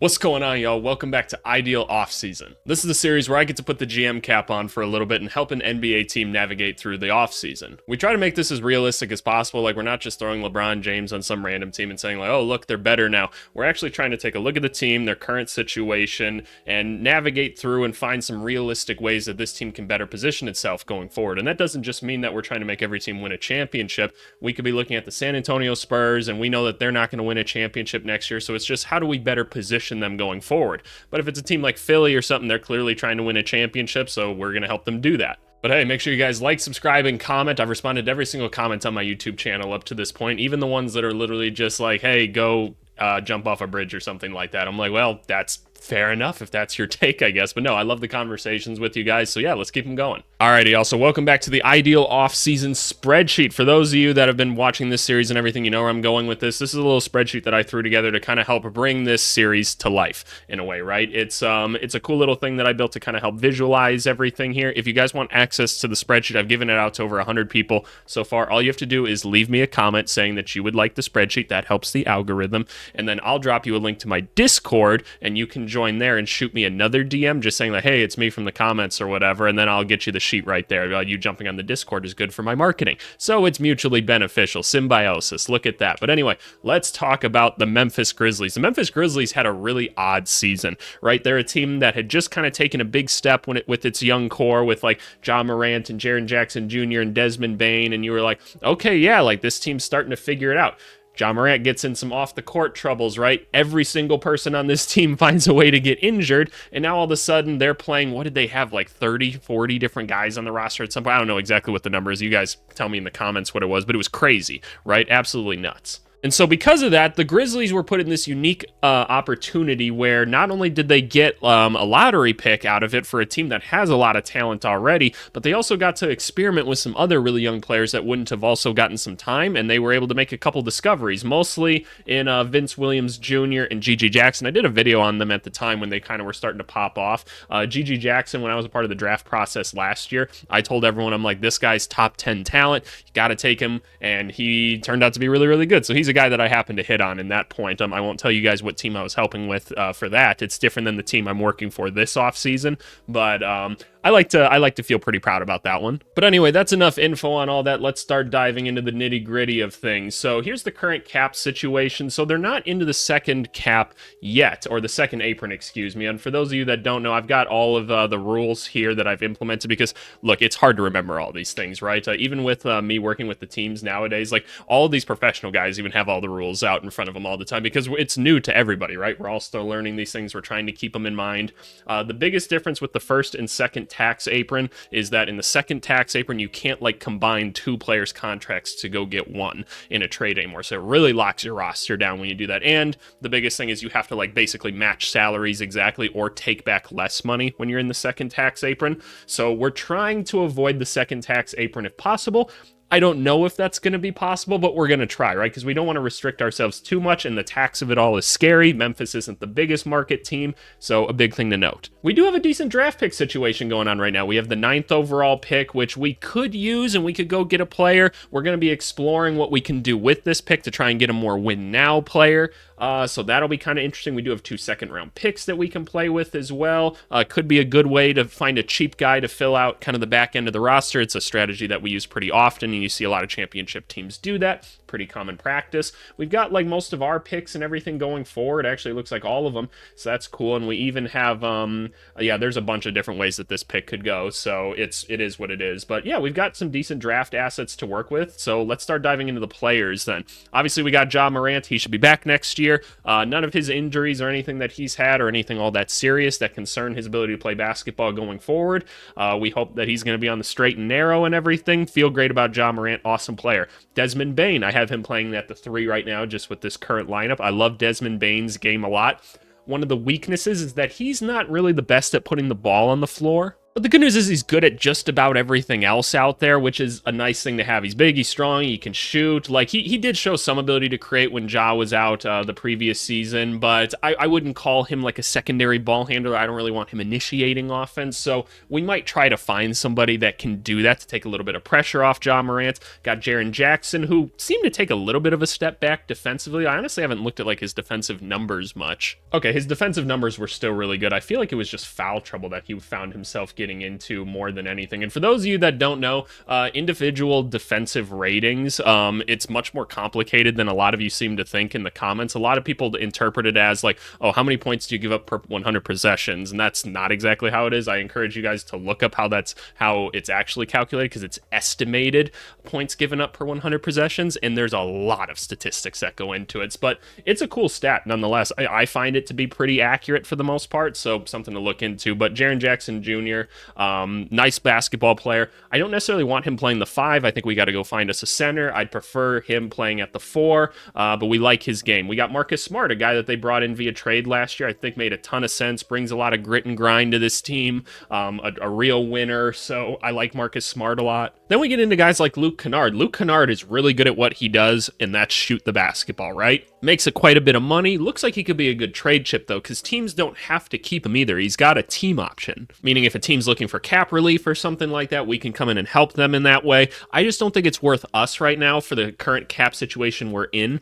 What's going on, y'all? Welcome back to Ideal Offseason. This is a series where I get to put the GM cap on for a little bit and help an NBA team navigate through the offseason. We try to make this as realistic as possible, like we're not just throwing LeBron James on some random team and saying like, oh, look, they're better now. We're actually trying to take a look at the team, their current situation, and navigate through and find some realistic ways that this team can better position itself going forward. And that doesn't just mean that we're trying to make every team win a championship. We could be looking at the San Antonio Spurs, and we know that they're not going to win a championship next year, so it's just how do we better position them going forward. But if it's a team like Philly or something, they're clearly trying to win a championship, so we're going to help them do that. But hey, make sure you guys like, subscribe, and comment. I've responded to every single comment on my YouTube channel up to this point, even the ones that are literally just like, hey, go jump off a bridge or something like that. I'm like, well, that's fair enough if that's your take, I guess. But no, I love the conversations with you guys. So yeah, let's keep them going. Alrighty, also welcome back to the Ideal Offseason spreadsheet. For those of you that have been watching this series and everything, you know where I'm going with this. This is a little spreadsheet that I threw together to kind of help bring this series to life in a way, right? It's a cool little thing that I built to kind of help visualize everything here. If you guys want access to the spreadsheet, I've given it out to over 100 people so far. All you have to do is leave me a comment saying that you would like the spreadsheet. That helps the algorithm. And then I'll drop you a link to my Discord, and you can join there and shoot me another DM just saying like, hey, it's me from the comments or whatever, and then I'll get you the sheet right there. You jumping on the Discord is good for my marketing. So it's mutually beneficial. Symbiosis. Look at that. But anyway, let's talk about the Memphis Grizzlies. The Memphis Grizzlies had a really odd season, right? They're a team that had just kind of taken a big step with its young core with like Ja Morant and Jaren Jackson Jr. and Desmond Bane, and you were like, okay, yeah, like this team's starting to figure it out. Ja Morant gets in some off-the-court troubles, right? Every single person on this team finds a way to get injured, and now all of a sudden they're playing, what did they have, like 30, 40 different guys on the roster at some point? I don't know exactly what the number is. You guys tell me in the comments what it was, but it was crazy, right? Absolutely nuts. And so because of that, the Grizzlies were put in this unique opportunity where not only did they get a lottery pick out of it for a team that has a lot of talent already, but they also got to experiment with some other really young players that wouldn't have also gotten some time, and they were able to make a couple discoveries, mostly in Vince Williams Jr. and Gigi Jackson. I did a video on them at the time when they kind of were starting to pop off. Gigi Jackson, when I was a part of the draft process last year, I told everyone, I'm like, this guy's top 10 talent. You got to take him, and he turned out to be really, really good. So he's a guy that I happened to hit on in that point. I won't tell you guys what team I was helping with for that. It's different than the team I'm working for this offseason, but I like to feel pretty proud about that one. But anyway, that's enough info on all that. Let's start diving into the nitty-gritty of things. So here's the current cap situation. So they're not into the second cap yet, or the second apron, excuse me. And for those of you that don't know, I've got all of the rules here that I've implemented because, look, it's hard to remember all these things, right? Even with me working with the teams nowadays, like all of these professional guys even have all the rules out in front of them all the time because it's new to everybody, right? We're all still learning these things. We're trying to keep them in mind. The biggest difference with the first and second tax apron is that in the second tax apron, you can't like combine two players' contracts to go get one in a trade anymore. So it really locks your roster down when you do that. And the biggest thing is you have to like basically match salaries exactly or take back less money when you're in the second tax apron. So we're trying to avoid the second tax apron if possible. I don't know if that's going to be possible, but we're going to try, right? Because we don't want to restrict ourselves too much, and the tax of it all is scary. Memphis isn't the biggest market team, so a big thing to note. We do have a decent draft pick situation going on right now. We have the 9th overall pick, which we could use, and we could go get a player. We're going to be exploring what we can do with this pick to try and get a more win-now player. So that'll be kind of interesting. We do have 2 second-round picks that we can play with as well. Could be a good way to find a cheap guy to fill out kind of the back end of the roster. It's a strategy that we use pretty often, and you see a lot of championship teams do that. Pretty common practice. We've got like most of our picks and everything going forward. Actually, it looks like all of them, so that's cool. And we even have, yeah, there's a bunch of different ways that this pick could go. So it is what it is. But yeah, we've got some decent draft assets to work with. So let's start diving into the players then. Obviously, we got Ja Morant. He should be back next year. None of his injuries or anything that he's had or anything all that serious that concern his ability to play basketball going forward. We hope that he's going to be on the straight and narrow and everything. Feel great about Ja Morant. Awesome player. Desmond Bane, I have him playing at the 3 right now just with this current lineup. I love Desmond Bane's game a lot. One of the weaknesses is that he's not really the best at putting the ball on the floor. But the good news is he's good at just about everything else out there, which is a nice thing to have. He's big, he's strong, he can shoot. Like, he did show some ability to create when Ja was out the previous season, but I wouldn't call him like a secondary ball handler. I don't really want him initiating offense, so we might try to find somebody that can do that to take a little bit of pressure off Ja Morant. Got Jaren Jackson, who seemed to take a little bit of a step back defensively. I honestly haven't looked at like his defensive numbers much. Okay, his defensive numbers were still really good. I feel like it was just foul trouble that he found himself getting into more than anything. And for those of you that don't know, individual defensive ratings, it's much more complicated than a lot of you seem to think in the comments. A lot of people interpret it as like, oh, how many points do you give up per 100 possessions? And that's not exactly how it is. I encourage you guys to look up how it's actually calculated, because it's estimated points given up per 100 possessions, and there's a lot of statistics that go into it. But it's a cool stat nonetheless. I find it to be pretty accurate for the most part, so something to look into. But Jaren Jackson Jr., nice basketball player. I don't necessarily want him playing the 5. I think we got to go find us a center. I'd prefer him playing at the 4, but we like his game. We got Marcus Smart, a guy that they brought in via trade last year. I think made a ton of sense, brings a lot of grit and grind to this team, a real winner, so I like Marcus Smart a lot. Then we get into guys like Luke Kennard. Luke Kennard is really good at what he does, and that's shoot the basketball, right? Makes quite a bit of money. Looks like he could be a good trade chip, though, because teams don't have to keep him either. He's got a team option, meaning if a team's looking for cap relief or something like that, we can come in and help them in that way. I just don't think it's worth us right now for the current cap situation we're in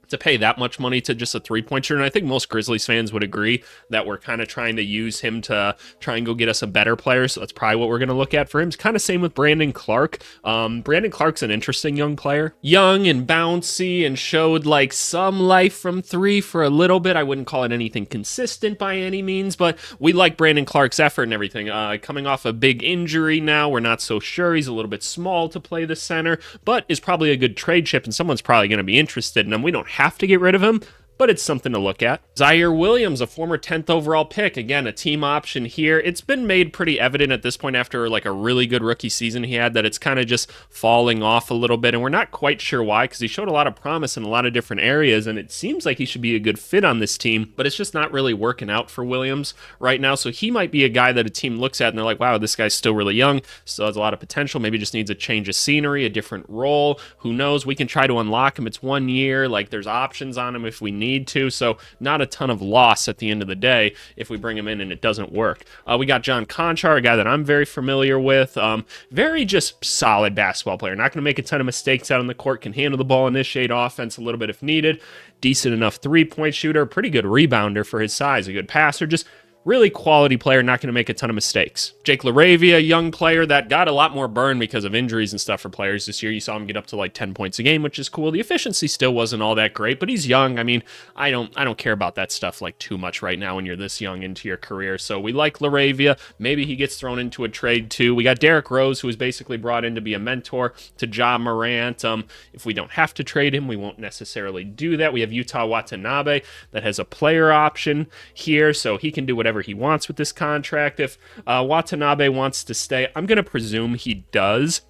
to pay that much money to just a three-point shooter. And I think most Grizzlies fans would agree that we're kind of trying to use him to try and go get us a better player. So that's probably what we're going to look at for him. It's kind of same with Brandon Clark. Brandon Clark's an interesting young player. Young and bouncy and showed like some life from 3 for a little bit. I wouldn't call it anything consistent by any means, but we like Brandon Clark's effort and everything. Coming off a big injury now, we're not so sure. He's a little bit small to play the center, but is probably a good trade chip, and someone's probably going to be interested in him. We don't have to get rid of him, but it's something to look at. Zaire Williams, a former 10th overall pick. Again, a team option here. It's been made pretty evident at this point after like a really good rookie season he had that it's kind of just falling off a little bit, and we're not quite sure why, because he showed a lot of promise in a lot of different areas, and it seems like he should be a good fit on this team, but it's just not really working out for Williams right now. So he might be a guy that a team looks at and they're like, wow, this guy's still really young, still has a lot of potential, maybe just needs a change of scenery, a different role. Who knows? We can try to unlock him. It's 1 year. Like, there's options on him if we need to, so not a ton of loss at the end of the day if we bring him in and it doesn't work. We got John Conchar, a guy that I'm very familiar with. Very just solid basketball player. Not going to make a ton of mistakes out on the court. Can handle the ball, initiate offense a little bit if needed. Decent enough three-point shooter. Pretty good rebounder for his size. A good passer. Just really quality player, not going to make a ton of mistakes. Jake LaRavia, a young player that got a lot more burn because of injuries and stuff for players this year. You saw him get up to like 10 points a game, which is cool. The efficiency still wasn't all that great, but he's young. I mean, I don't care about that stuff like too much right now when you're this young into your career. So we like LaRavia. Maybe he gets thrown into a trade too. We got Derrick Rose, who was basically brought in to be a mentor to Ja Morant. If we don't have to trade him, we won't necessarily do that. We have Utah Watanabe that has a player option here, so he can do whatever he wants with this contract. If Watanabe wants to stay, I'm going to presume he does,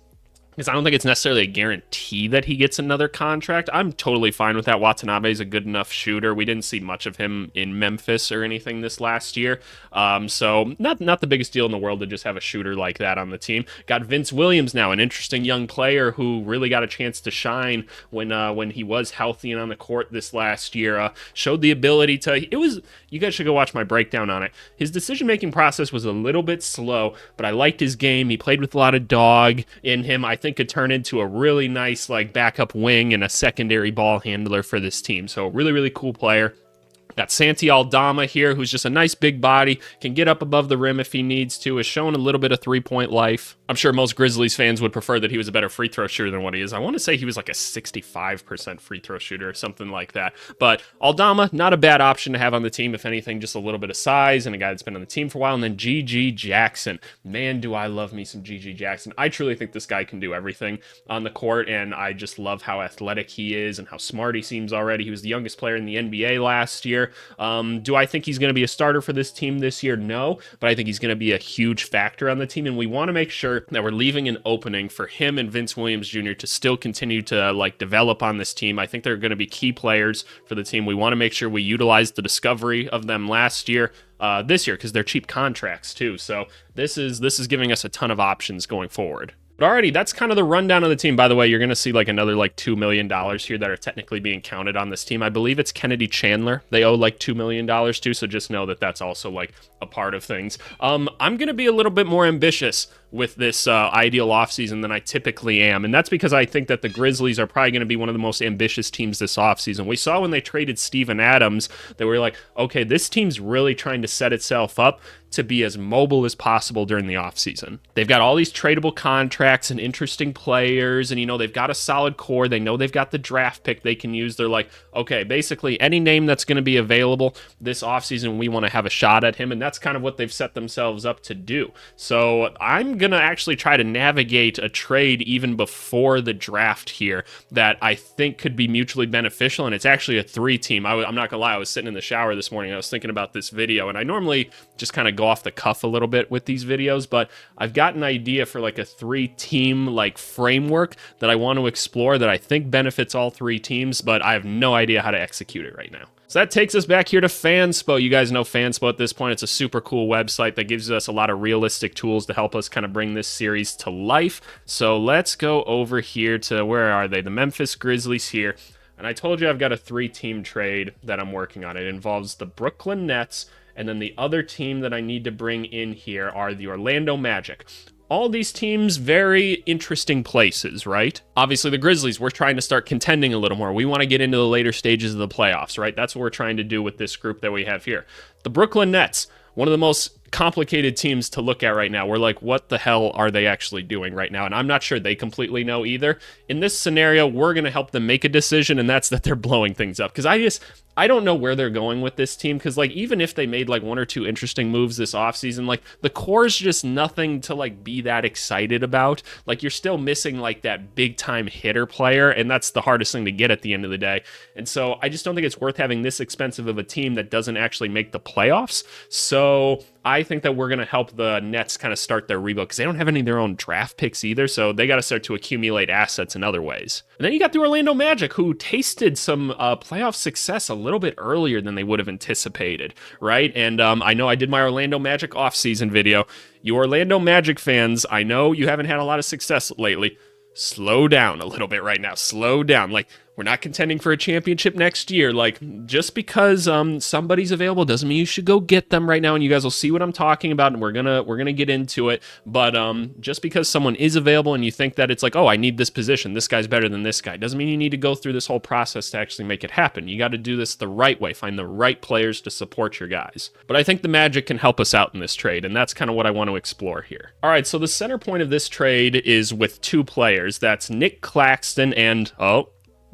because I don't think it's necessarily a guarantee that he gets another contract. I'm totally fine with that. Watanabe is a good enough shooter. We didn't see much of him in Memphis or anything this last year. So not the biggest deal in the world to just have a shooter like that on the team. Got Vince Williams now, an interesting young player who really got a chance to shine when he was healthy and on the court this last year. Showed the ability to, you guys should go watch my breakdown on it. His decision-making process was a little bit slow, but I liked his game. He played with a lot of dog in him. I think could turn into a really nice like backup wing and a secondary ball handler for this team. So really, really cool player. Got Santi Aldama here, who's just a nice big body, can get up above the rim if he needs to, has shown a little bit of three-point life. I'm sure most Grizzlies fans would prefer that he was a better free throw shooter than what he is. I want to say he was like a 65% free throw shooter or something like that. But Aldama, not a bad option to have on the team. If anything, just a little bit of size and a guy that's been on the team for a while. And then G.G. Jackson. Man, do I love me some G.G. Jackson. I truly think this guy can do everything on the court, and I just love how athletic he is and how smart he seems already. He was the youngest player in the NBA last year. year. Do I think he's going to be a starter for this team this year? No, but I think he's going to be a huge factor on the team, and we want to make sure that we're leaving an opening for him and Vince Williams Jr. to still continue to like develop on this team. I think they're going to be key players for the team. We want to make sure we utilize the discovery of them last year, this year, because they're cheap contracts too. So this is giving us a ton of options going forward. But alrighty, that's kind of the rundown of the team. By the way, you're going to see like another like $2 million here that are technically being counted on this team. I believe it's Kennedy Chandler. They owe like $2 million to, so just know that that's also like a part of things. I'm going to be a little bit more ambitious with this ideal offseason than I typically am, and that's because I think that the Grizzlies are probably going to be one of the most ambitious teams this offseason. We saw when they traded Steven Adams that we were like, okay, this team's really trying to set itself up to be as mobile as possible during the offseason. They've got all these tradable contracts and interesting players, and, you know, they've got a solid core. They know they've got the draft pick they can use. They're like, okay, basically any name that's going to be available this offseason, we want to have a shot at him, and that's kind of what they've set themselves up to do. So I'm going to actually try to navigate a trade even before the draft here that I think could be mutually beneficial, and it's actually a 3-team. I'm not going to lie, I was sitting in the shower this morning, I was thinking about this video, and I normally just kind of go off the cuff a little bit with these videos, but I've got an idea for like a 3-team like framework that I want to explore that I think benefits all 3 teams, but I have no idea how to execute it right now. So that takes us back here to Fanspo. You guys know Fanspo at this point. It's a super cool website that gives us a lot of realistic tools to help us kind of bring this series to life. So let's go over here to, where are they? The Memphis Grizzlies here. And I told you I've got a 3-team trade that I'm working on. It involves the Brooklyn Nets, and then the other team that I need to bring in here are the Orlando Magic. All these teams, very interesting places, right? Obviously, the Grizzlies, we're trying to start contending a little more. We want to get into the later stages of the playoffs, right? That's what we're trying to do with this group that we have here. The Brooklyn Nets, one of the most complicated teams to look at right now. We're like, what the hell are they actually doing right now? And I'm not sure they completely know either. In this scenario, we're going to help them make a decision, and that's that they're blowing things up. Because I don't know where they're going with this team, because like even if they made like 1 or 2 interesting moves this offseason, like the core is just nothing to like be that excited about. Like you're still missing like that big time hitter player, and that's the hardest thing to get at the end of the day. And so I just don't think it's worth having this expensive of a team that doesn't actually make the playoffs. So I think that we're going to help the Nets kind of start their rebuild, because they don't have any of their own draft picks either, so they got to start to accumulate assets in other ways. And then you got the Orlando Magic, who tasted some playoff success a little bit earlier than they would have anticipated, right? And I know I did my Orlando Magic offseason video. You Orlando Magic fans, I know you haven't had a lot of success lately. Slow down a little bit right now. Slow down. Like, we're not contending for a championship next year. Like, just because somebody's available doesn't mean you should go get them right now. And you guys will see what I'm talking about, and we're gonna get into it. But just because someone is available and you think that it's like, oh, I need this position, this guy's better than this guy, doesn't mean you need to go through this whole process to actually make it happen. You got to do this the right way. Find the right players to support your guys. But I think the Magic can help us out in this trade, and that's kind of what I want to explore here. All right, so the center point of this trade is with 2 players. That's Nick Claxton and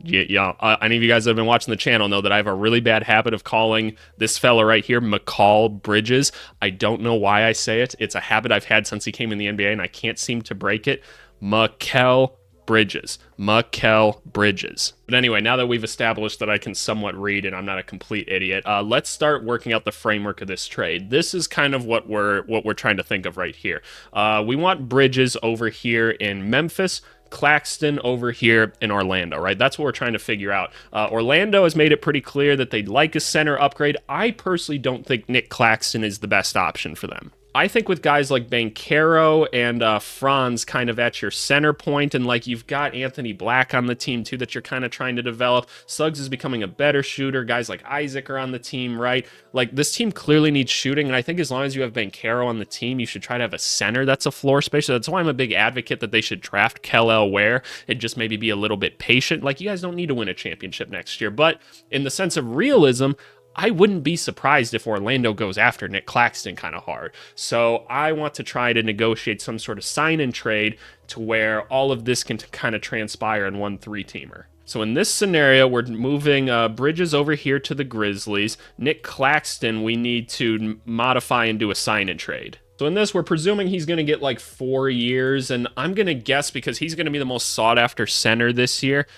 yeah, any of you guys that have been watching the channel know that I have a really bad habit of calling this fella right here Mikal Bridges. I don't know why I say it. It's a habit I've had since he came in the NBA, and I can't seem to break it. Mikal Bridges. Mikal Bridges. But anyway, now that we've established that I can somewhat read and I'm not a complete idiot, let's start working out the framework of this trade. This is kind of what we're trying to think of right here. We want Bridges over here in Memphis, Claxton over here in Orlando, right? That's what we're trying to figure out. Orlando has made it pretty clear that they'd like a center upgrade. I personally don't think Nick Claxton is the best option for them. I think with guys like Banchero and Franz kind of at your center point, and like you've got Anthony Black on the team too that you're kind of trying to develop. Suggs is becoming a better shooter. Guys like Isaac are on the team, right? Like this team clearly needs shooting, and I think as long as you have Banchero on the team, you should try to have a center that's a floor spacer. That's why I'm a big advocate that they should draft Kel Ware and just maybe be a little bit patient. Like you guys don't need to win a championship next year, but in the sense of realism, I wouldn't be surprised if Orlando goes after Nick Claxton kind of hard. So I want to try to negotiate some sort of sign and trade to where all of this can kind of transpire in one 3-teamer. So in this scenario, we're moving Bridges over here to the Grizzlies. Nick Claxton, we need to modify and do a sign and trade. So in this, we're presuming he's going to get like 4 years, and I'm going to guess because he's going to be the most sought after center this year,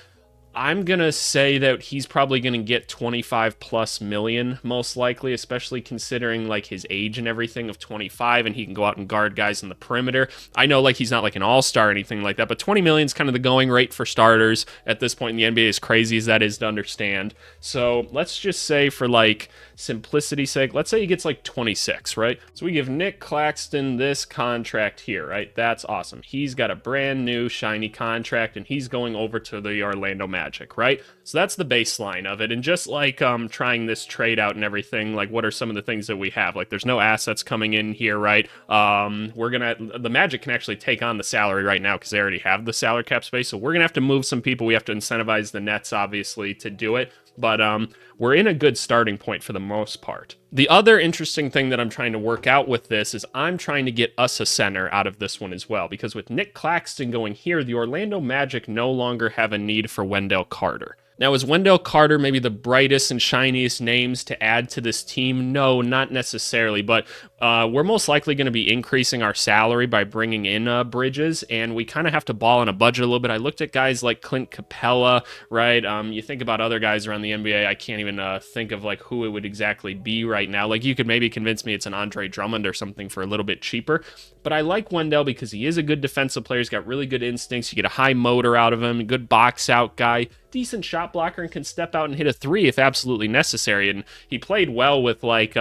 I'm going to say that he's probably going to get 25 plus million, most likely, especially considering like his age and everything of 25, and he can go out and guard guys in the perimeter. I know like he's not like an all-star or anything like that, but 20 million is kind of the going rate for starters at this point in the NBA, as crazy as that is to understand. So let's just say for like simplicity's sake, let's say he gets like 26, right? So we give Nick Claxton this contract here, right? That's awesome. He's got a brand new shiny contract, and he's going over to the Orlando Magic, right? So that's the baseline of it. And just like trying this trade out and everything, like what are some of the things that we have? Like there's no assets coming in here, right? The Magic can actually take on the salary right now because they already have the salary cap space. So we're gonna have to move some people. We have to incentivize the Nets, obviously, to do it. But we're in a good starting point for the most part. The other interesting thing that I'm trying to work out with this is I'm trying to get us a center out of this one as well, because with Nick Claxton going here, the Orlando Magic no longer have a need for Wendell Carter. Now, is Wendell Carter maybe the brightest and shiniest names to add to this team? No, not necessarily, but we're most likely going to be increasing our salary by bringing in Bridges, and we kind of have to ball on a budget a little bit. I looked at guys like Clint Capella, right? You think about other guys around the NBA, I can't even think of like who it would exactly be right now. Like you could maybe convince me it's an Andre Drummond or something for a little bit cheaper, but I like Wendell because he is a good defensive player. He's got really good instincts. You get a high motor out of him, a good box out guy, decent shot blocker, and can step out and hit a three if absolutely necessary. And he played well with like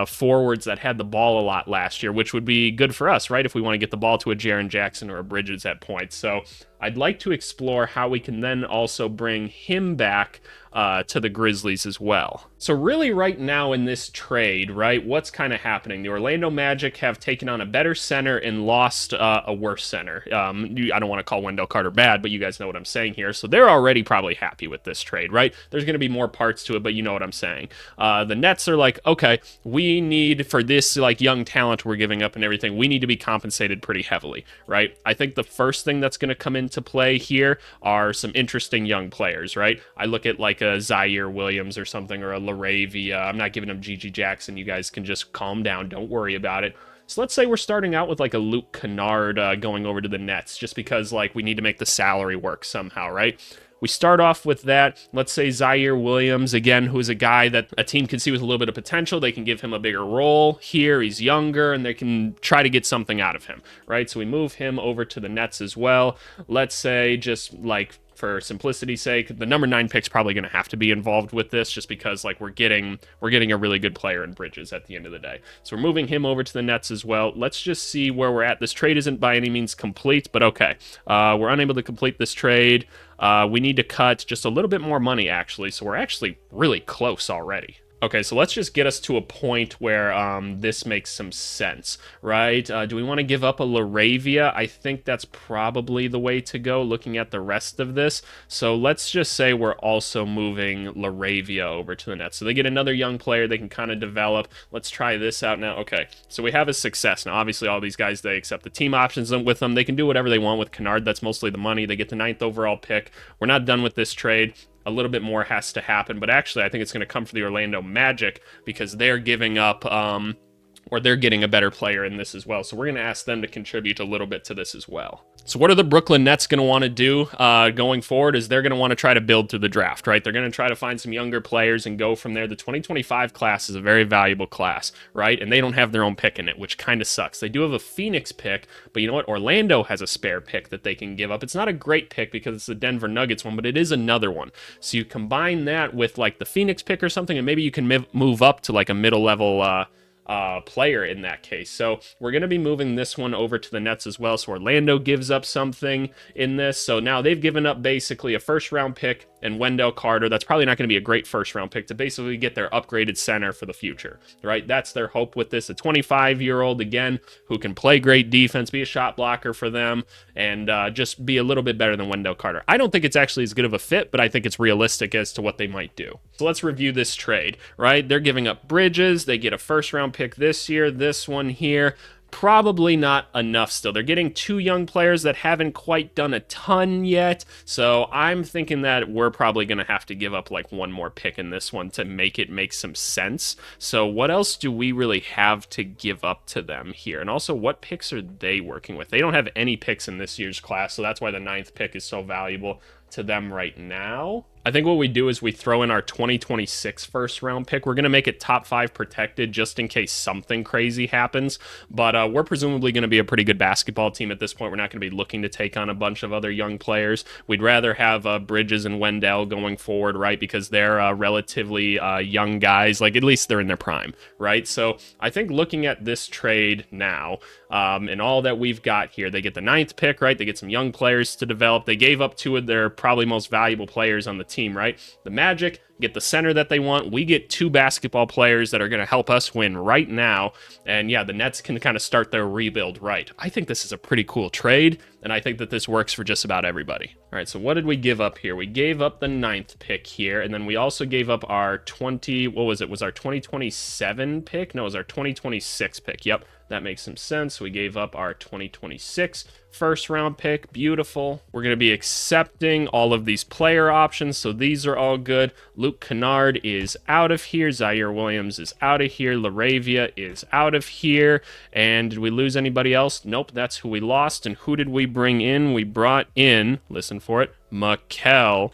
forwards that had the ball a lot last year, which would be good for us, right? If we want to get the ball to a Jaren Jackson or a Bridges at points. So I'd like to explore how we can then also bring him back to the Grizzlies as well. So really right now in this trade, right, what's kind of happening? The Orlando Magic have taken on a better center and lost a worse center. I don't want to call Wendell Carter bad, but you guys know what I'm saying here. So they're already probably happy with this trade, right? There's going to be more parts to it, but you know what I'm saying. The Nets are like, okay, we need for this like young talent we're giving up and everything, we need to be compensated pretty heavily, right? I think the first thing that's going to come into play here are some interesting young players, right? I look at like a Zaire Williams or something, or a LaRavia. I'm not giving him Gigi Jackson. You guys can just calm down. Don't worry about it. So let's say we're starting out with like a Luke Kennard going over to the Nets, just because like we need to make the salary work somehow, right? We start off with that. Let's say Zaire Williams, again, who is a guy that a team can see with a little bit of potential. They can give him a bigger role here. He's younger, and they can try to get something out of him, right? So we move him over to the Nets as well. Let's say just like for simplicity's sake, the number 9 pick's probably going to have to be involved with this, just because like we're getting a really good player in Bridges at the end of the day. So we're moving him over to the Nets as well. Let's just see where we're at. This trade isn't by any means complete, but okay. We're unable to complete this trade. We need to cut just a little bit more money, actually. So we're actually really close already. Okay, so let's just get us to a point where this makes some sense, right? Do we want to give up a LaRavia? I think that's probably the way to go, looking at the rest of this. So let's just say we're also moving LaRavia over to the Nets. So they get another young player they can kind of develop. Let's try this out now. Okay, so we have a success. Now, obviously, all these guys, they accept the team options with them. They can do whatever they want with Kennard. That's mostly the money. They get the 9th overall pick. We're not done with this trade. A little bit more has to happen, but actually I think it's going to come for the Orlando Magic, because they're giving up or they're getting a better player in this as well. So we're going to ask them to contribute a little bit to this as well. So what are the Brooklyn Nets going to want to do going forward is they're going to want to try to build through the draft, right? They're going to try to find some younger players and go from there. The 2025 class is a very valuable class, right? And they don't have their own pick in it, which kind of sucks. They do have a Phoenix pick, but you know what? Orlando has a spare pick that they can give up. It's not a great pick because it's the Denver Nuggets one, but it is another one. So you combine that with like the Phoenix pick or something, and maybe you can move up to like a middle level player in that case. So we're going to be moving this one over to the Nets as well. So Orlando gives up something in this. So now they've given up basically a first round pick and Wendell Carter. That's probably not going to be a great first round pick to basically get their upgraded center for the future, right? That's their hope with this. A 25-year-old, again, who can play great defense, be a shot blocker for them, and just be a little bit better than Wendell Carter. I don't think it's actually as good of a fit, but I think it's realistic as to what they might do. So let's review this trade, right? They're giving up Bridges. They get a first round pick this year, this one here. Probably not enough still. They're getting 2 young players that haven't quite done a ton yet. So I'm thinking that we're probably going to have to give up like one more pick in this one to make it make some sense. So what else do we really have to give up to them here? And also, what picks are they working with? They don't have any picks in this year's class, so that's why the 9th pick is so valuable. to them right now. I think what we do is we throw in our 2026 first round pick. We're going to make it top 5 protected just in case something crazy happens. But we're presumably going to be a pretty good basketball team at this point. We're not going to be looking to take on a bunch of other young players. We'd rather have Bridges and Wendell going forward, right? Because they're relatively young guys. Like, at least they're in their prime, right? So I think looking at this trade now and all that we've got here, they get the 9th pick, right? They get some young players to develop. They gave up 2 of their probably most valuable players on the team, right? The Magic get the center that they want. We get 2 basketball players that are going to help us win right now. And yeah, the Nets can kind of start their rebuild right. I think this is a pretty cool trade, and I think that this works for just about everybody. All right, so what did we give up here? We gave up the 9th pick here, and then we also gave up our was our 2027 pick? No, it was our 2026 pick. Yep, that makes some sense. We gave up our 2026 first round pick. Beautiful. We're going to be accepting all of these player options, so these are all good. Luke Kennard is out of here. Zaire Williams is out of here. LaRavia is out of here. And did we lose anybody else? Nope, that's who we lost. And who did we bring in? We brought in, listen for it, Mikal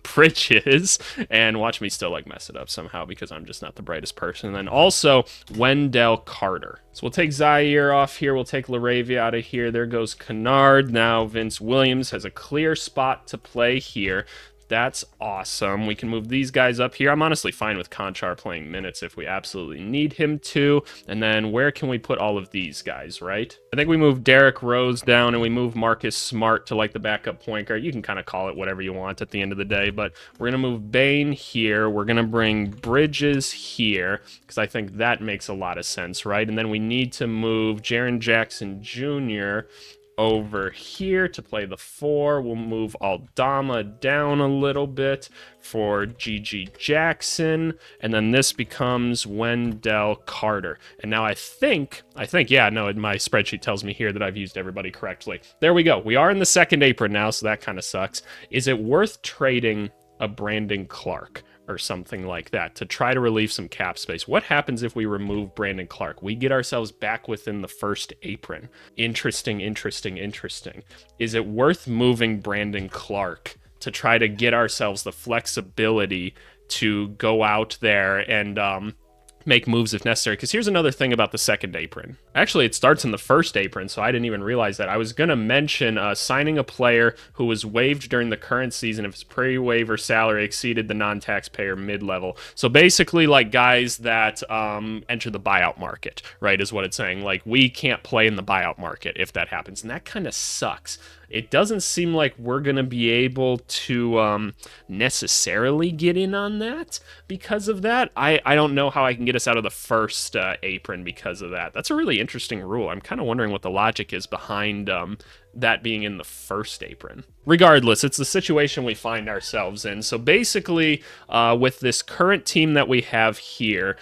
Bridges, and watch me still like mess it up somehow because I'm just not the brightest person. And then also Wendell Carter. So we'll take Zaire off here. We'll take LaRavia out of here. There goes Kennard. Now Vince Williams has a clear spot to play here. That's awesome. We can move these guys up here. I'm honestly fine with Conchar playing minutes if we absolutely need him to. And then where can we put all of these guys, right? I think we move Derrick Rose down and we move Marcus Smart to like the backup point guard. You can kind of call it whatever you want at the end of the day, but we're going to move Bane here. We're going to bring Bridges here because I think that makes a lot of sense, right? And then we need to move Jaren Jackson Jr. over here to play the 4. We'll move Aldama down a little bit for Gigi Jackson, and then this becomes Wendell Carter. And now I think, yeah, no, my spreadsheet tells me here that I've used everybody correctly. There we go. We are in the second apron now, so that kind of sucks. Is it worth trading a Brandon Clark or something like that to try to relieve some cap space? What happens if we remove Brandon Clark? We get ourselves back within the first apron. Interesting. Is it worth moving Brandon Clark to try to get ourselves the flexibility to go out there and make moves if necessary? Because here's another thing about the second apron. Actually, it starts in the first apron, so I didn't even realize that. I was going to mention signing a player who was waived during the current season if his pre-waiver salary exceeded the non-taxpayer mid-level. So basically, like guys that enter the buyout market, right, is what it's saying. Like, we can't play in the buyout market if that happens, and that kind of sucks. It doesn't seem like we're going to be able to necessarily get in on that because of that. I don't know how I can get us out of the first apron because of that. That's a really interesting rule. I'm kind of wondering what the logic is behind that being in the first apron. Regardless, it's the situation we find ourselves in. So basically, with this current team that we have here,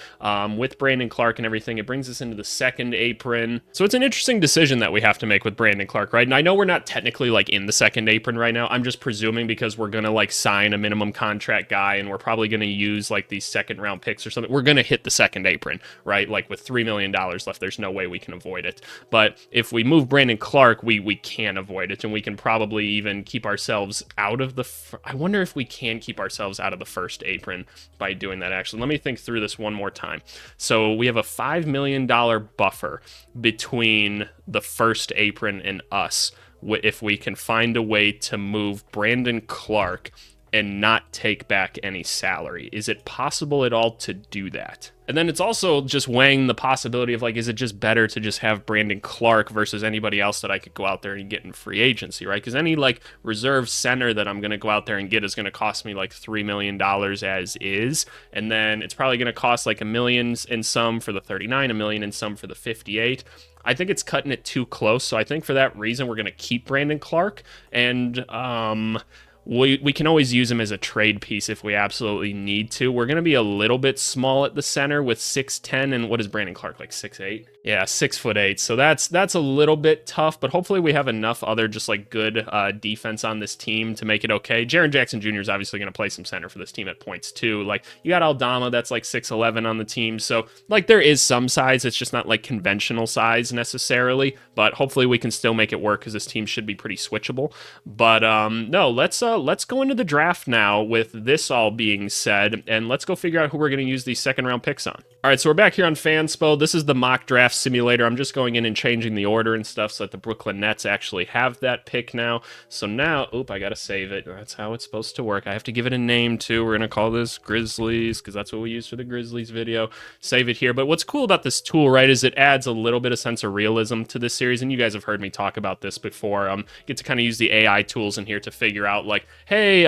with Brandon Clark and everything, it brings us into the second apron. So it's an interesting decision that we have to make with Brandon Clark, right? And I know we're not technically like in the second apron right now. I'm just presuming because we're going to like sign a minimum contract guy and we're probably going to use like these second round picks or something. We're going to hit the second apron, right? Like with $3 million left, there's no way we can avoid it. But if we move Brandon Clark, we can avoid it, and we can probably even keep ourselves out of the I wonder if we can keep ourselves out of the first apron by doing that. Actually, let me think through this one more time. So we have a $5 million buffer between the first apron and us if we can find a way to move Brandon Clark and not take back any salary. Is it possible at all to do that? And then it's also just weighing the possibility of like, is it just better to just have Brandon Clark versus anybody else that I could go out there and get in free agency, right? Because any like reserve center that I'm going to go out there and get is going to cost me like $3 million as is. And then it's probably going to cost like $1 million in some for the 39, $1 million in some for the 58. I think it's cutting it too close. So I think for that reason, we're going to keep Brandon Clark. And we can always use him as a trade piece if we absolutely need to. We're going to be a little bit small at the center with 6'10", and what is Brandon Clark, like 6'8"? Yeah, 6'8". So that's a little bit tough, but hopefully we have enough other just like good defense on this team to make it okay. Jaren Jackson Jr. is obviously going to play some center for this team at points too. Like you got Aldama that's like 6'11" on the team, so like there is some size. It's just not like conventional size necessarily, but hopefully we can still make it work because this team should be pretty switchable. But no, let's go into the draft now with this all being said, and let's go figure out who we're going to use these second round picks on. All right, so we're back here on Fanspo. This is the mock draft simulator. I'm just going in and changing the order and stuff so that the Brooklyn Nets actually have that pick now. So now, I got to save it. That's how it's supposed to work. I have to give it a name too. We're going to call this Grizzlies because that's what we use for the Grizzlies video. Save it here. But what's cool about this tool, right, is it adds a little bit of sense of realism to this series. And you guys have heard me talk about this before. Get to kind of use the AI tools in here to figure out like, hey,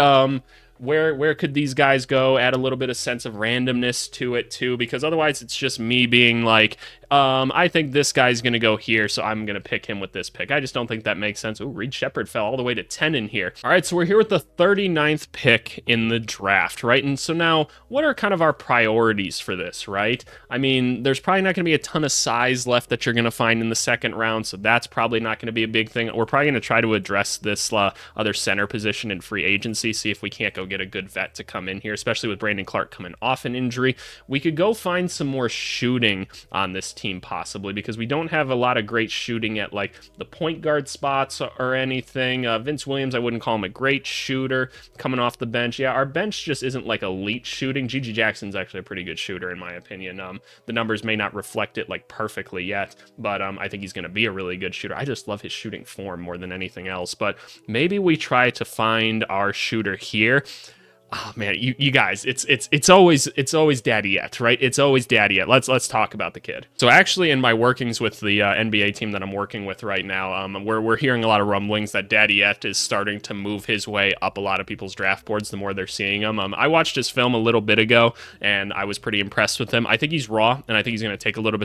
where could these guys go? Add a little bit of sense of randomness to it too, because otherwise it's just me being like, I think this guy's going to go here, so I'm going to pick him with this pick. I just don't think that makes sense. Ooh, Reed Shepherd fell all the way to 10 in here. All right, so we're here with the 39th pick in the draft, right? And so now, what are kind of our priorities for this, right? I mean, there's probably not going to be a ton of size left that you're going to find in the second round, so that's probably not going to be a big thing. We're probably going to try to address this other center position in free agency, see if we can't go get a good vet to come in here, especially with Brandon Clark coming off an injury. We could go find some more shooting on this team possibly, because we don't have a lot of great shooting at like the point guard spots or anything. Vince Williams, I wouldn't call him a great shooter coming off the bench. Yeah, our bench just isn't like elite shooting. Gigi Jackson's actually a pretty good shooter in my opinion. The numbers may not reflect it like perfectly yet, but I think he's going to be a really good shooter. I just love his shooting form more than anything else, but maybe we try to find our shooter here. Oh man, you guys, it's always Daddy Yet, right? It's always Daddy Yet. Let's talk about the kid. So actually, in my workings with the NBA team that I'm working with right now, we're hearing a lot of rumblings that Daddy Yet is starting to move his way up a lot of people's draft boards the more they're seeing him. I watched his film a little bit ago, and I was pretty impressed with him. I think he's raw, and I think he's going to take a little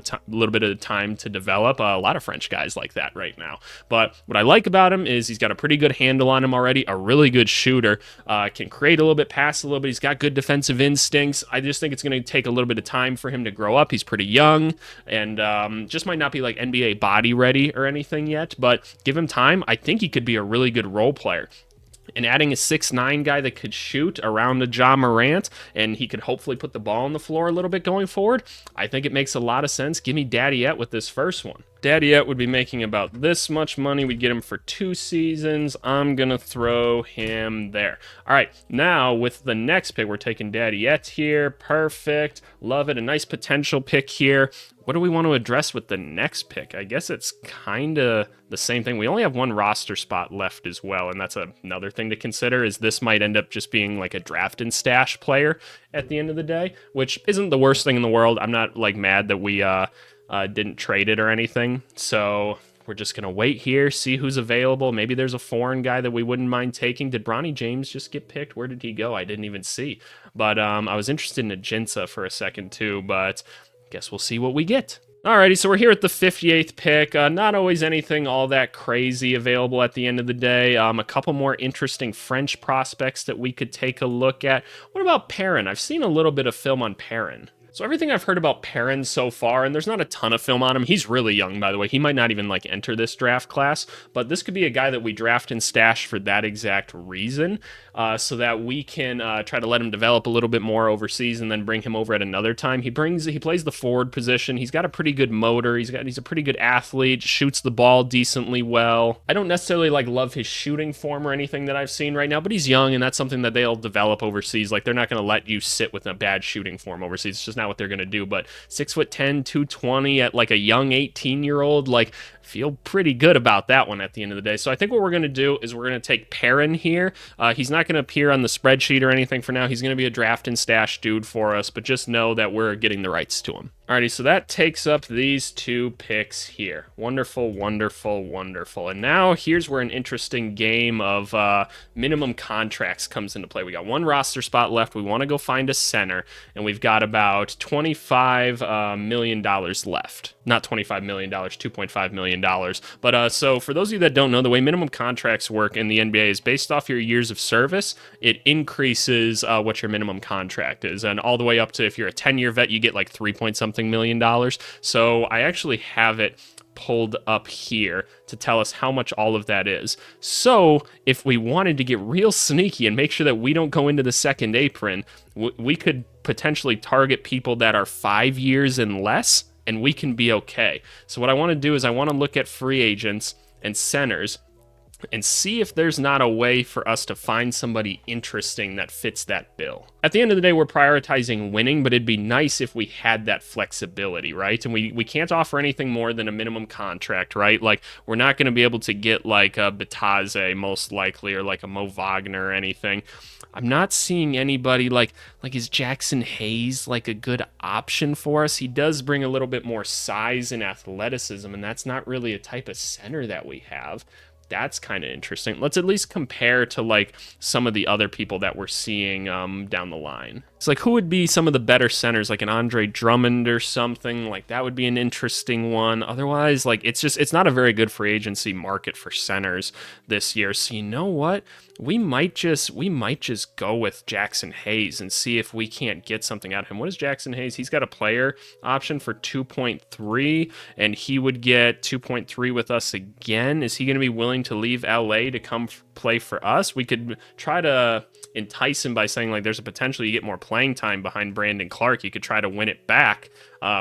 bit of time to develop. A lot of French guys like that right now. But what I like about him is he's got a pretty good handle on him already, a really good shooter, can create a little bit, pass a little bit. He's got good defensive instincts. I just think it's going to take a little bit of time for him to grow up. He's pretty young and just might not be like NBA body ready or anything yet, but give him time. I think he could be a really good role player. And adding a 6'9" guy that could shoot around a Ja Morant, and he could hopefully put the ball on the floor a little bit going forward, I think it makes a lot of sense. Give me Daddy Yet with this first one. Daddy Yet would be making about this much money. We'd get him for 2 seasons. I'm going to throw him there. All right, now with the next pick, we're taking Daddy Yet here. Perfect. Love it. A nice potential pick here. What do we want to address with the next pick? I guess it's kind of the same thing. We only have one roster spot left as well, and that's another thing to consider, is this might end up just being like a draft and stash player at the end of the day, which isn't the worst thing in the world. I'm not like mad that we didn't trade it or anything, so we're just going to wait here, see who's available. Maybe there's a foreign guy that we wouldn't mind taking. Did Bronny James just get picked? Where did he go? I didn't even see. But I was interested in Ajinça for a second too, but guess we'll see what we get. Alrighty, so we're here at the 58th pick. Not always anything all that crazy available at the end of the day. A couple more interesting French prospects that we could take a look at. What about Perrin? I've seen a little bit of film on Perrin. So everything I've heard about Perrin so far, and there's not a ton of film on him. He's really young, by the way. He might not even like enter this draft class, but this could be a guy that we draft and stash for that exact reason, so that we can try to let him develop a little bit more overseas and then bring him over at another time. He plays the forward position. He's got a pretty good motor. He's a pretty good athlete, shoots the ball decently well. I don't necessarily like love his shooting form or anything that I've seen right now, but he's young, and that's something that they'll develop overseas. Like, they're not going to let you sit with a bad shooting form overseas. It's just not what they're going to do. But 6'10", 220 at like a young 18-year-old, like, feel pretty good about that one at the end of the day. So I think what we're going to do is we're going to take Perrin here. He's not going to appear on the spreadsheet or anything for now. He's going to be a draft and stash dude for us, but just know that we're getting the rights to him. Alrighty, so that takes up these 2 picks here. Wonderful, wonderful, wonderful. And now here's where an interesting game of minimum contracts comes into play. We got 1 roster spot left. We want to go find a center, and we've got about $25 million left. Not $25 million, $2.5 million million. But so for those of you that don't know, the way minimum contracts work in the NBA is based off your years of service. It increases what your minimum contract is, and all the way up to, if you're a 10-year vet, you get like 3-point-something million. So I actually have it pulled up here to tell us how much all of that is. So if we wanted to get real sneaky and make sure that we don't go into the second apron, we could potentially target people that are 5 years and less, and we can be okay. So what I want to do is I want to look at free agents and centers and see if there's not a way for us to find somebody interesting that fits that bill. At the end of the day, we're prioritizing winning, but it'd be nice if we had that flexibility, right? And we can't offer anything more than a minimum contract, right? Like, we're not going to be able to get like a Bataze, most likely, or like a Mo Wagner or anything. I'm not seeing anybody like is Jackson Hayes like a good option for us? He does bring a little bit more size and athleticism, and that's not really a type of center that we have. That's kind of interesting. Let's at least compare to like some of the other people that we're seeing down the line. It's like, who would be some of the better centers, like an Andre Drummond or something? Like, that would be an interesting one. Otherwise, like, it's not a very good free agency market for centers this year. So you know what? We might just go with Jackson Hayes and see if we can't get something out of him. What is Jackson Hayes? He's got a player option for 2.3, and he would get 2.3 with us again. Is he going to be willing to leave LA to come play for us? We could try to entice him by saying, like, there's a potential you get more playing time behind Brandon Clark. You could try to win it back.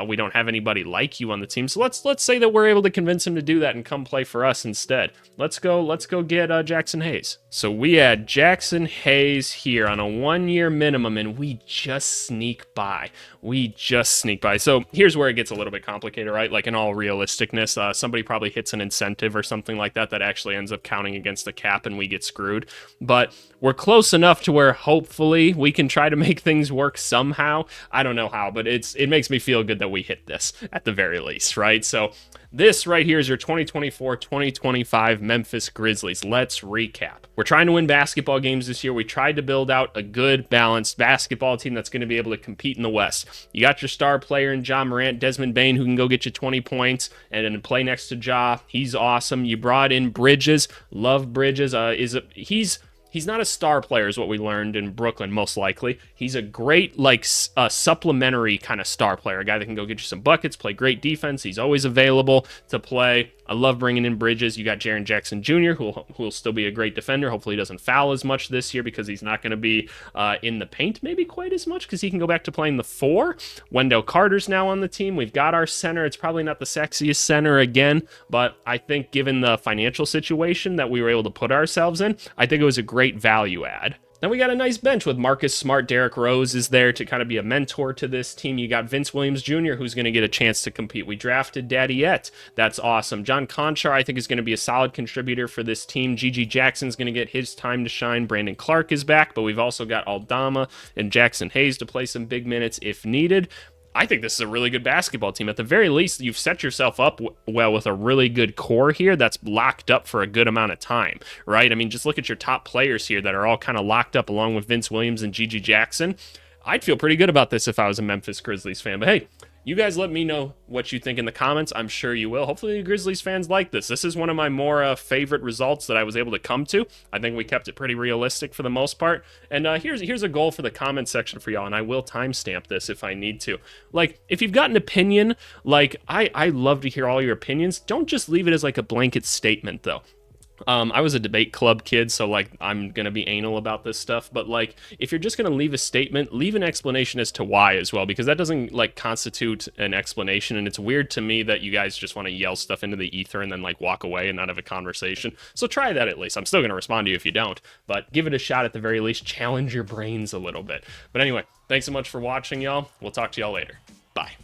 We don't have anybody like you on the team, so let's say that we're able to convince him to do that and come play for us instead. Let's go get Jackson Hayes. So we had Jackson Hayes here on a 1-year minimum, and we just sneak by. So here's where it gets a little bit complicated, right? Like, in all realisticness, somebody probably hits an incentive or something like that actually ends up counting against the cap, and we get screwed. But we're close enough to where hopefully we can try to make things work somehow. I don't know how, but it makes me feel good that we hit this at the very least, right? So this right here is your 2024-2025 Memphis Grizzlies. Let's recap. We're trying to win basketball games this year. We tried to build out a good, balanced basketball team that's going to be able to compete in the West. You got your star player in Ja Morant, Desmond Bane, who can go get you 20 points and then play next to Ja. He's awesome. You brought in Bridges. Love Bridges. He's not a star player, is what we learned in Brooklyn, most likely. He's a great, like, supplementary kind of star player, a guy that can go get you some buckets, play great defense. He's always available to play. I love bringing in Bridges. You got Jaren Jackson Jr., who will still be a great defender. Hopefully he doesn't foul as much this year because he's not going to be in the paint maybe quite as much because he can go back to playing the 4. Wendell Carter's now on the team. We've got our center. It's probably not the sexiest center again, but I think given the financial situation that we were able to put ourselves in, I think it was a great value add. Then we got a nice bench with Marcus Smart. Derrick Rose is there to kind of be a mentor to this team. You got Vince Williams Jr., who's going to get a chance to compete. We drafted Daddiette. That's awesome. John Conchar, I think, is going to be a solid contributor for this team. Gigi Jackson's going to get his time to shine. Brandon Clark is back, but we've also got Aldama and Jackson Hayes to play some big minutes if needed. I think this is a really good basketball team. At the very least, you've set yourself up well with a really good core here that's locked up for a good amount of time, right? I mean, just look at your top players here that are all kind of locked up along with Vince Williams and Gigi Jackson. I'd feel pretty good about this if I was a Memphis Grizzlies fan. But hey, you guys let me know what you think in the comments. I'm sure you will. Hopefully the Grizzlies fans like this. This is one of my more favorite results that I was able to come to. I think we kept it pretty realistic for the most part. And here's a goal for the comment section for y'all, and I will timestamp this if I need to. Like, if you've got an opinion, like, I love to hear all your opinions. Don't just leave it as like a blanket statement, though. I was a debate club kid, so like I'm gonna be anal about this stuff, but like if you're just gonna leave a statement, leave an explanation as to why as well, because that doesn't like constitute an explanation, and it's weird to me that you guys just want to yell stuff into the ether and then like walk away and not have a conversation. So try that at least. I'm still gonna respond to you if you don't, but give it a shot at the very least. Challenge your brains a little bit. But anyway, thanks so much for watching, y'all. We'll talk to y'all later. Bye.